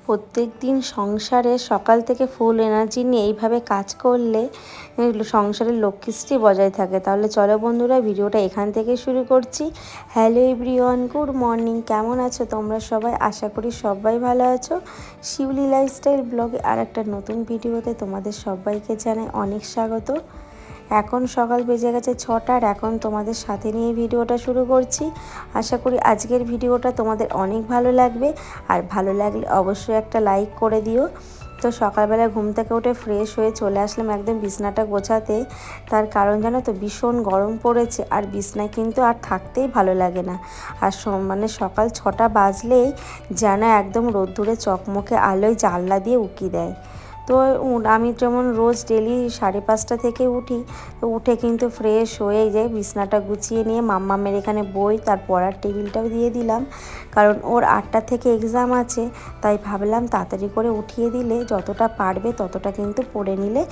প্রত্যেকদিন সংসারে সকাল থেকে ফুল এনার্জি নিয়ে এইভাবে কাজ করলে সংসারের লক্ষ্মীশ্রী বজায় থাকে। তাহলে চলো বন্ধুরা, ভিডিওটা এখান থেকে শুরু করছি। Hello everyone, good morning. কেমন আছো তোমরা সবাই? আশা করি সবাই ভালো আছো। শিউলি লাইফস্টাইল ব্লগে আর একটা নতুন ভিডিওতে তোমাদের সবাইকে জানাই অনেক স্বাগত। এখন সকাল বেজে গেছে 6টা, আর এখন তোমাদের সাথে নিয়ে ভিডিওটা শুরু করছি। আশা করি আজকের ভিডিওটা তোমাদের অনেক ভালো লাগবে, আর ভালো লাগলে অবশ্যই একটা লাইক করে দিও। তো সকালবেলা ঘুম থেকে উঠে ফ্রেশ হয়ে চলে আসলাম একদম বিছনাটা গোছাতে। তার কারণ জানো তো, ভীষণ গরম পড়েছে, আর বিছনায় কিন্তু আর থাকতেই ভালো লাগে না। আর মানে সকাল 6টা বাজলেই যেন একদম রোদ্দুরে চকমকে আলোয় জানলা দিয়ে উকি দেয়। তো আমি যেমন রোজ ডেলি 5:30 থেকে উঠি, তো উঠে কিন্তু ফ্রেশ হয়ে যাই, বিছনাটা গুছিয়ে নিয়ে মাম্মামের এখানে বই, তার পড়ার টেবিলটাও দিয়ে দিলাম। কারণ ওর 8টা থেকে এক্সাম আছে, তাই ভাবলাম তাড়াতাড়ি করে উঠিয়ে দিলে যতটা পারবে ততটা কিন্তু পড়ে নিলে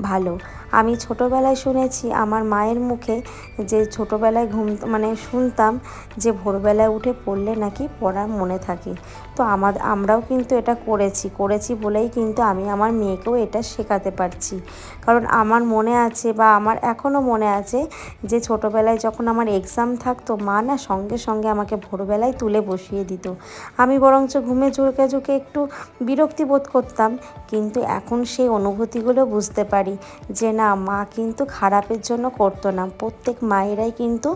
ভালো। আমি ছোটোবেলায় শুনেছি আমার মায়ের মুখে, যে ছোটোবেলায় শুনতাম যে ভোরবেলায় উঠে পড়লে নাকি পড়া মনে থাকে। তো আমরাও কিন্তু এটা করেছি বলেই কিন্তু আমি আমার মেয়েকেও এটা শেখাতে পারছি। কারণ আমার মনে আছে, বা আমার এখনও মনে আছে, যে ছোটোবেলায় যখন আমার এক্সাম থাকতো, মা না সঙ্গে সঙ্গে আমাকে ভোরবেলায় তুলে বসিয়ে দিত। আমি বরঞ্চ ঘুমে ঝুঁকে একটু বিরক্তি বোধ করতাম, কিন্তু এখন সেই অনুভূতিগুলো বুঝতে পারি যে না, মা কিন্তু খারাপের জন্য করতো না। প্রত্যেক মায়েরাই কিন্তু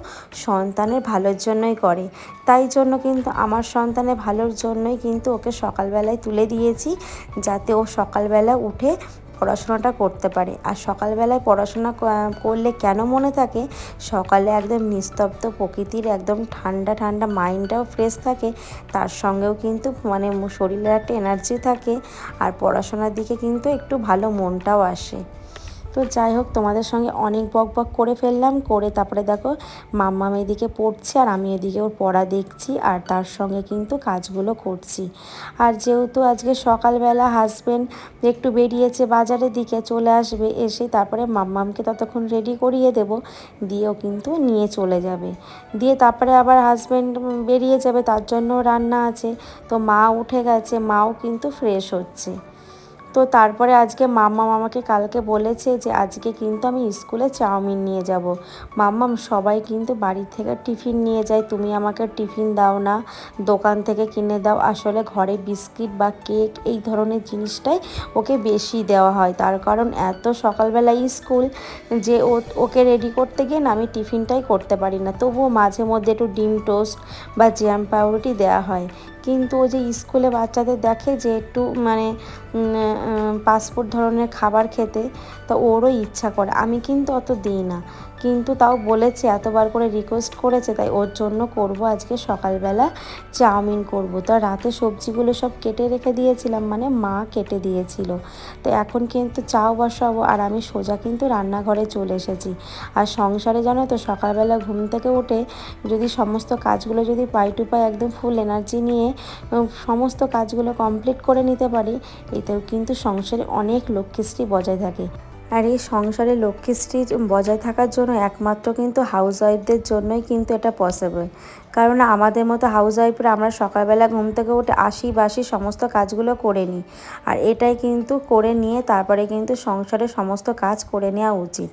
সন্তানের ভালোর জন্যই করে। তাই জন্য কিন্তু আমার সন্তানের ভালোর জন্যই কিন্তু ওকে সকালবেলায় তুলে দিয়েছি, যাতে ও সকালবেলা উঠে পড়াশোনাটা করতে পারে। আর সকালবেলায় পড়াশোনা করলে কেন মনে থাকে, সকালে একদম নিস্তব্ধ প্রকৃতির একদম ঠান্ডা ঠান্ডা মাইন্ডটাও ফ্রেশ থাকে, তার সঙ্গেও কিন্তু শরীরে একটা এনার্জি থাকে, আর পড়াশোনার দিকে কিন্তু একটু ভালো মনটাও আসে। তো যাই হোক, তোমাদের সঙ্গে অনেক বক করে ফেললাম, করে তারপরে দেখো মাম্মাম এদিকে পড়ছে, আর আমি এদিকে ওর পড়া দেখছি, আর তার সঙ্গে কিন্তু কাজগুলো করছি। আর যেহেতু আজকে সকালবেলা হাজব্যান্ড একটু বেরিয়েছে বাজারের দিকে, চলে আসবে, এসে তারপরে মাম্মামকে ততক্ষণ রেডি করিয়ে দেব, দিয়েও কিন্তু নিয়ে চলে যাবে। দিয়ে তারপরে আবার হাজব্যান্ড বেরিয়ে যাবে, তার জন্য রান্না আছে। তো মা উঠে গেছে, মাও কিন্তু ফ্রেশ হচ্ছে। তো তারপরে আজকে মাম্মাম আমাকে কালকে বলেছে যে আজকে কিন্তু আমি স্কুলে চাউমিন নিয়ে যাব। মাম্মাম, সবাই কিন্তু বাড়ি থেকে টিফিন নিয়ে যায়, তুমি আমাকে টিফিন দাও না, দোকান থেকে কিনে দাও। আসলে ঘরে বিস্কিট বা কেক এই ধরনের জিনিসটাই ওকে বেশি দেওয়া হয়, তার কারণ এত সকালবেলা স্কুল, যে ওকে রেডি করতে গিয়ে না আমি টিফিনটাই করতে পারি না। তবুও মাঝে মধ্যে একটু ডিম টোস্ট বা জ্যাম পাউরুটি দেওয়া হয়। কিন্তু ও যে স্কুলে বাচ্চাদের দেখে যে একটু ফাস্টফুড ধরনের খাবার খেতে, তো ওরও ইচ্ছা করে। আমি কিন্তু অত দিই না, কিন্তু তাও বলেছে, এতবার করে রিকোয়েস্ট করেছে, তাই ওর জন্য করব আজকে সকালবেলা চাউমিন করব। তো রাতে সবজিগুলো সব কেটে রেখে দিয়েছিলাম, মানে মা কেটে দিয়েছিল। তো এখন কিন্তু চাও বসাবো, আর আমি সোজা কিন্তু রান্নাঘরে চলে এসেছি। আর সংসারে জানো তো, সকালবেলা ঘুম থেকে উঠে যদি সমস্ত কাজগুলো যদি পাই টু পাই একদম ফুল এনার্জি নিয়ে সমস্ত কাজগুলো কমপ্লিট করে নিতে পারি, এতেও কিন্তু সংসারে অনেক লক্ষ্মীশ্রী বজায় থাকে। আর এই সংসারে লক্ষ্মীশ্রী বজায় থাকার জন্য একমাত্র কিন্তু হাউসওয়াইফদের জন্যই কিন্তু এটা পসিবল। কারণ আমাদের মতো হাউসওয়াইফরা আমরা সকালবেলা ঘুম থেকে উঠে বাসি সমস্ত কাজগুলো করে নিই, আর এটাই কিন্তু করে নিয়ে তারপরে কিন্তু সংসারের সমস্ত কাজ করে নেওয়া উচিত।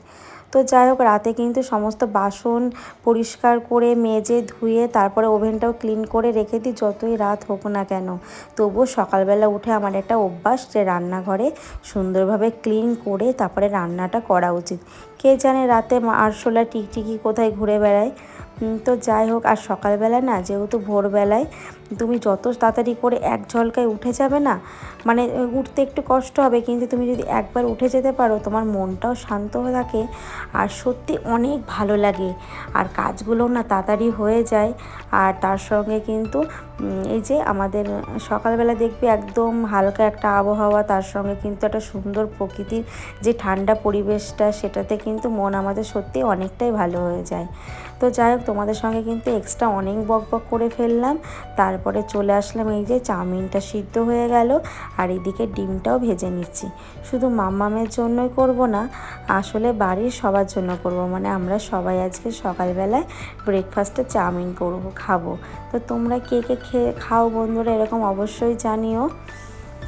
তো যাই হোক, রাতে কিন্তু সমস্ত বাসন পরিষ্কার করে মেজে ধুয়ে তারপরে ওভেনটাও ক্লিন করে রেখে দিই, যতই রাত হোক না কেন। তবুও সকালবেলা উঠে আমার একটা অভ্যাস, যে রান্নাঘরে সুন্দরভাবে ক্লিন করে তারপরে রান্নাটা করা উচিত। কে জানে রাতে আরশোলা টিকটিকি কোথায় ঘুরে বেড়ায়। তো যাই হোক, আর সকালবেলা না, যেহেতু ভোরবেলায় তুমি যত তাড়াতাড়ি করে এক ঝলকায় উঠে যাবে না, মানে উঠতে একটু কষ্ট হবে, কিন্তু তুমি যদি একবার উঠে যেতে পারো, তোমার মনটাও শান্ত হয়ে থাকে, আর সত্যি অনেক ভালো লাগে, আর কাজগুলো না তাড়াতাড়ি হয়ে যায়। আর তার সঙ্গে কিন্তু এই যে আমাদের সকালবেলা দেখবে একদম হালকা একটা আবহাওয়া, তার সঙ্গে কিন্তু একটা সুন্দর প্রকৃতির যে ঠান্ডা পরিবেশটা, সেটাতে কিন্তু মন আমাদের সত্যি অনেকটাই ভালো হয়ে যায়। তো যাই হোক, তোমাদের সঙ্গে কিন্তু এক্সট্রা অনেক বক করে ফেললাম। তারপরে চলে আসলাম, এই যে চাউমিনটা সিদ্ধ হয়ে গেল, আর এদিকে ডিমটাও ভেজে নিচ্ছি। শুধু মাম্মামের জন্যই করব না, আসলে বাড়ির সবার জন্য করব, মানে আমরা সবাই আজকে সকালবেলায় ব্রেকফাস্টে চাউমিন খাবো। তো তোমরা কে কে খাও বন্ধুরা, এরকম অবশ্যই জানিও।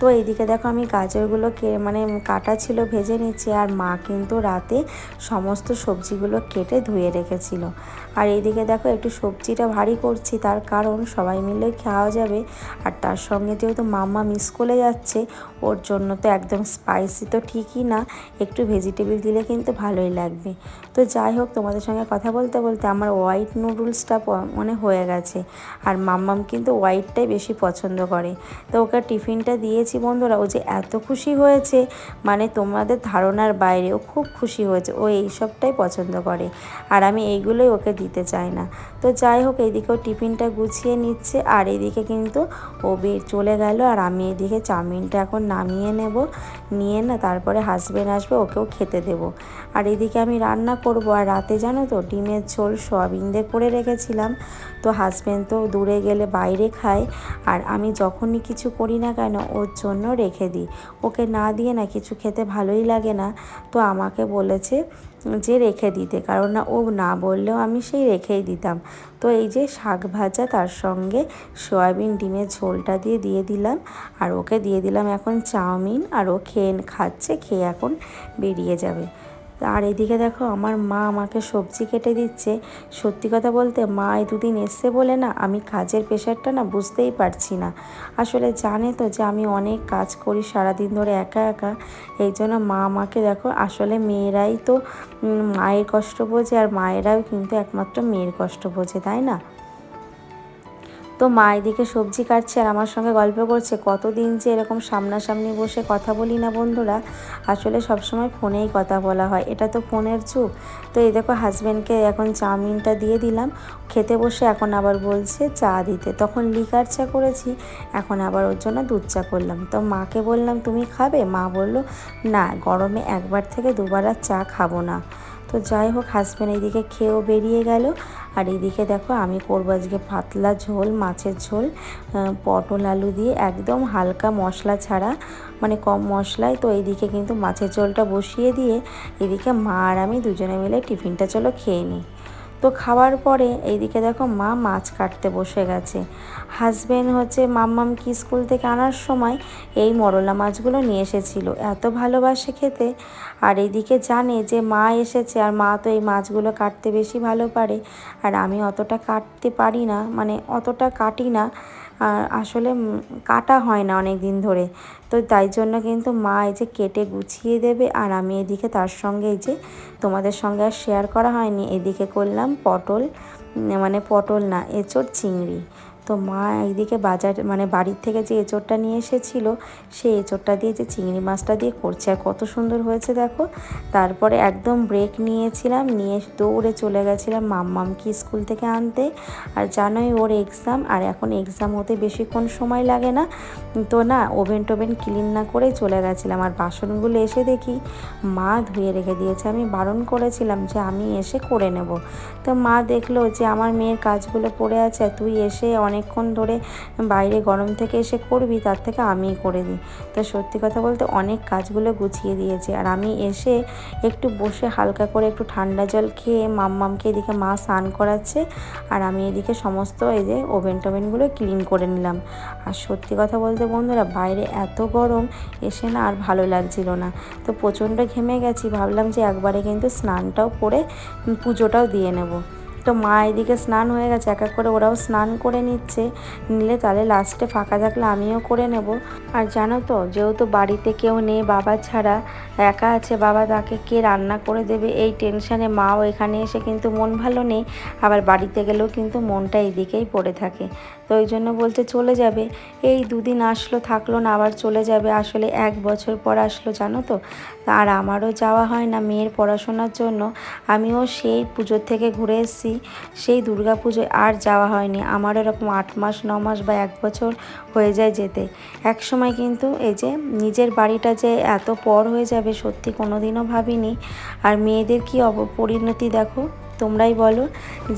তো এইদিকে দেখো আমি গাজরগুলো মানে কাটা ছিল ভেজে নিচ্ছি, আর মা কিন্তু রাতে সমস্ত সবজিগুলো কেটে ধুয়ে রেখেছিল। আর এইদিকে দেখো একটু সবজিটা ভারী করছি, তার কারণ সবাই মিলে খাওয়া যাবে, আর তার সঙ্গে যেহেতু মাম্মা স্কুলে যাচ্ছে ওর জন্য তো একদম স্পাইসি তো ঠিকই না, একটু ভেজিটেবল দিলে কিন্তু ভালোই লাগবে। তো যাই হোক, তোমাদের সঙ্গে কথা বলতে বলতে আমার হোয়াইট নুডলসটা মানে হয়ে গেছে, আর মাম্মাম কিন্তু হোয়াইটটাই বেশি পছন্দ করে। তো ওকে টিফিনটা দিয়েছি বন্ধুরা, ও যে এত খুশি হয়েছে মানে তোমাদের ধারণার বাইরে, ও খুব খুশি হয়েছে, ও এইসবটাই পছন্দ করে, আর আমি এইগুলোই ওকে দিতে চাই না। তো যাই হোক, এইদিকেও টিফিনটা গুছিয়ে নিচ্ছে, আর এদিকে কিন্তু ও চলে গেল, আর আমি এদিকে চাউমিনটা এখন নামিয়ে নেব, নিয়ে না তারপরে হাজবেন্ড আসবে, ওকেও খেতে দেব। আর এদিকে আমি রান্না করব, আর রাতে জানো তো ডিমের ঝোল সয়াবিন দিয়ে করে রেখেছিলাম। তো হাজবেন্ড তো দূরে গেলে বাইরে খায়, আর আমি যখনই কিছু করি না কেন ওর জন্য রেখে দিই, ওকে না দিয়ে না কিছু খেতে ভালোই লাগে না। তো আমাকে বলেছে যে রেখে দিতে, কারণ না ও না বললেও আমি সেই রেখেই দিতাম। তো এই যে শাক ভাজা, তার সঙ্গে সয়াবিন ডিমের ঝোলটা দিয়ে দিলাম, আর ওকে দিয়ে দিলাম এখন চাউমিন, আর ও খাচ্ছে, খেয়ে এখন বেরিয়ে যাবে। আর এদিকে দেখো আমার মা আমাকে সবজি কেটে দিচ্ছে। সত্যি কথা বলতে মা এই দুদিন এসছে বলে না আমি কাজের প্রেশারটা না বুঝতেই পারছি না। আসলে জানে তো যে আমি অনেক কাজ করি সারাদিন ধরে একা একা, এই জন্য মা আমাকে দেখো, আসলে মেয়েরাই তো মায়ের কষ্ট বোঝে, আর মায়েরাও কিন্তু একমাত্র মেয়ের কষ্ট বোঝে, তাই না? তো মা এদিকে সবজি কাটছে আর আমার সঙ্গে গল্প করছে। কতদিন যে এরকম সামনাসামনি বসে কথা বলি না বন্ধুরা, আসলে সবসময় ফোনেই কথা বলা হয়, এটা তো ফোনের যুগ। তো এই দেখো হাজব্যান্ডকে এখন চাউমিনটা দিয়ে দিলাম, খেতে বসে এখন আবার বলছে চা দিতে। তখন লিকার চা করেছি, এখন আবার ওর জন্য দুধ চা করলাম। তো মাকে বললাম তুমি খাবে? মা বলল না, গরমে একবার থেকে দুবার আর চা খাবো না। তো যাই হোক, হাজব্যান্ড এইদিকে খেয়েও বেরিয়ে গেল, আর এইদিকে দেখো আমি করবো আজকে পাতলা ঝোল, মাছের ঝোল, পটল আলু দিয়ে, একদম হালকা মশলা ছাড়া, মানে কম মশলায়। তো এইদিকে কিন্তু মাছের ঝোলটা বসিয়ে দিয়ে এদিকে মা আর আমি দুজনে মিলে টিফিনটা চলো খেয়ে নিই। তো খাওয়ার পরে এইদিকে দেখো মা মাছ কাটতে বসে গেছে। হাজব্যান্ড হচ্ছে মাম্মামকে স্কুল থেকে আনার সময় এই মরলা মাছগুলো নিয়ে এসেছিল, এত ভালোবাসে খেতে। আর এইদিকে জানে যে মা এসেছে, আর মা তো এই মাছগুলো কাটতে বেশি ভালো পারে, আর আমি অতটা কাটতে পারি না, মানে অতটা কাটি না, আর আসলে কাটা হয় না অনেক দিন ধরে। তো তাই জন্য কিন্তু মা এই যে কেটে গুছিয়ে দেবে, আর আমি এদিকে তার সঙ্গে এই যে তোমাদের সঙ্গে আর শেয়ার করা হয়নি, এদিকে করলাম পটল, মানে পটল না, এঁচোড় চিংড়ি। তো মা এইদিকে বাজার মানে বাড়ির থেকে যে এঁচোড়টা নিয়ে এসেছিল, সেই এঁচোড়টা দিয়ে যে চিংড়ি মাছটা দিয়ে করছে, আর কত সুন্দর হয়েছে দেখো। তারপরে একদম ব্রেক নিয়েছিলাম, নিয়ে দৌড়ে চলে গেছিলাম মাম্মামকে স্কুল থেকে আনতে। আর জানোই ওর এক্সাম, আর এখন এক্সাম হতে বেশিক্ষণ সময় লাগে না, তো না ওভেন টোভেন ক্লিন না করেই চলে গেছিলাম। আর বাসনগুলো এসে দেখি মা ধুয়ে রেখে দিয়েছে, আমি বারণ করেছিলাম যে আমি এসে করে নেব। তো মা দেখলো যে আমার মেয়ের কাজগুলো পড়ে আছে, তুই এসে অনেকক্ষণ ধরে বাইরে গরম থেকে এসে করবি, তার থেকে আমিই করে দিই। তো সত্যি কথা বলতে অনেক কাজগুলো গুছিয়ে দিয়েছে, আর আমি এসে একটু বসে হালকা করে একটু ঠান্ডা জল খেয়ে মাম্মামকে এদিকে মা স্নান করাচ্ছে, আর আমি এদিকে সমস্ত এই যে ওভেন টোভেনগুলো ক্লিন করে নিলাম। আর সত্যি কথা বলতে বন্ধুরা, বাইরে এত গরম, এসে না আর ভালো লাগছিল না। তো প্রচণ্ড ঘেমে গেছি, ভাবলাম যে একবারে কিন্তু স্নানটাও করে পুজোটাও দিয়ে নেব। তো মা এদিকে স্নান হয়ে গেছে, এক এক করে ওরাও স্নান করে নিলে তাহলে লাস্টে ফাঁকা থাকলে আমিও করে নেব। আর জানো তো, যেহেতু বাড়িতে কেউ নেই বাবা ছাড়া, একা আছে বাবা, তাকে কে রান্না করে দেবে এই টেনশানে মাও এখানে এসে কিন্তু মন ভালো নেই, আবার বাড়িতে গেলেও কিন্তু মনটা এইদিকেই পড়ে থাকে। তো ওই জন্য বলছে চলে যাবে, এই দুদিন আসলো থাকলো না আবার চলে যাবে। আসলে 1 বছর পর আসলো জানো তো, আর আমারও যাওয়া হয় না মেয়ের পড়াশোনার জন্য। আমিও সেই পুজোর থেকে ঘুরে এসেছি, সেই দুর্গা পুজোয় আর যাওয়া হয়নি। আমার এরকম 8 মাস 9 মাস বা 1 বছর হয়ে যায় যেতে। এক সময় কিন্তু এই যে নিজের বাড়িটা যে এত পর হয়ে যাবে সত্যি কোনো দিনও ভাবিনি। আর মেয়েদের কী পরিণতি দেখো, তোমরাই বলো,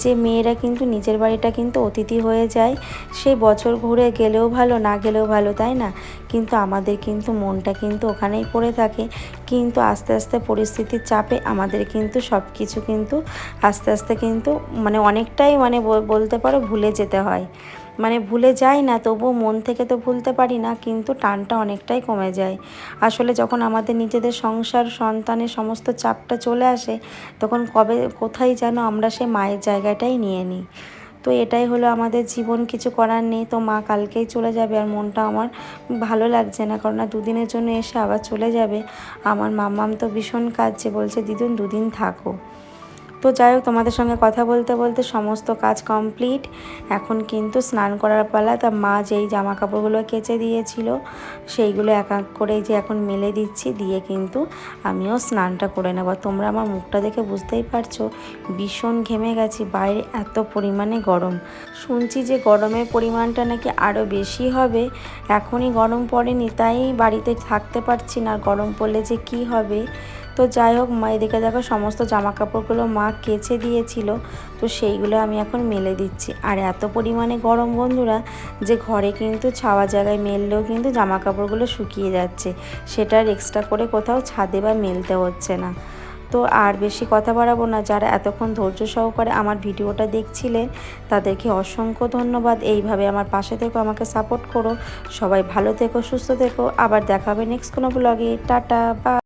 যে মেয়েরা কিন্তু নিজের বাড়িটা কিন্তু অতিথি হয়ে যায়, সেই বছর ঘুরে গেলেও ভালো না গেলেও ভালো, তাই না? কিন্তু আমাদের কিন্তু মনটা কিন্তু ওখানেই পড়ে থাকে। কিন্তু আস্তে আস্তে পরিস্থিতির চাপে আমাদের কিন্তু সব কিছু কিন্তু আস্তে আস্তে কিন্তু মানে অনেকটাই মানে বলতে পারো ভুলে যেতে হয়। মানে ভুলে যাই না, তবুও মন থেকে তো ভুলতে পারি না, কিন্তু টানটা অনেকটাই কমে যায়। আসলে যখন আমাদের নিজেদের সংসার সন্তানের সমস্ত চাপটা চলে আসে, তখন কবে কোথায় যেন আমরা সে মায়ের জায়গাটাই নিয়ে নিই। তো এটাই হলো আমাদের জীবন, কিছু করার নেই। তো মা কালকেই চলে যাবে, আর মনটা আমার ভালো লাগছে না, কারণ দুদিনের জন্য এসে আবার চলে যাবে। আমার মাম্মাম তো ভীষণ কাঁদছে, বলছে দিদুন দুদিন থাকো। তো যাই হোক, তোমাদের সঙ্গে কথা বলতে বলতে সমস্ত কাজ কমপ্লিট। এখন কিন্তু স্নান করার পালা। তা মা যেই জামা কাপড়গুলো কেচে দিয়েছিল সেইগুলো এক এক করে যে এখন মেলে দিচ্ছি, দিয়ে কিন্তু আমিও স্নানটা করে নেব। তোমরা আমার মুখটা দেখে বুঝতেই পারছো ভীষণ ঘেমে গেছি, বাইরে এত পরিমাণে গরম। শুনছি যে গরমের পরিমাণটা নাকি আরও বেশি হবে। এখনই গরম পড়েনি, তাই বাড়িতে থাকতে পারছি না, গরম পড়লে যে কি হবে। তো যাই হোক, মা এদিকে দেখো সমস্ত জামা কাপড়গুলো মা কেচে দিয়েছিল, তো সেইগুলো আমি এখন মেলে দিচ্ছি। আর এত পরিমাণে গরম বন্ধুরা, যে ঘরে কিন্তু ছাওয়া জায়গায় মেললেও কিন্তু জামা কাপড়গুলো শুকিয়ে যাচ্ছে, সেটার এক্সট্রা করে কোথাও ছাদে বা মেলতে হচ্ছে না। তো আর বেশি কথা বাড়াবো না। যারা এতক্ষণ ধৈর্য সহকারে আমার ভিডিওটা দেখছিলেন, তাদেরকে অসংখ্য ধন্যবাদ। এইভাবে আমার পাশে থেকো, আমাকে সাপোর্ট করো। সবাই ভালো থেকো, সুস্থ থেকো। আবার দেখা হবে নেক্সট কোনো ব্লগে। Tata, by.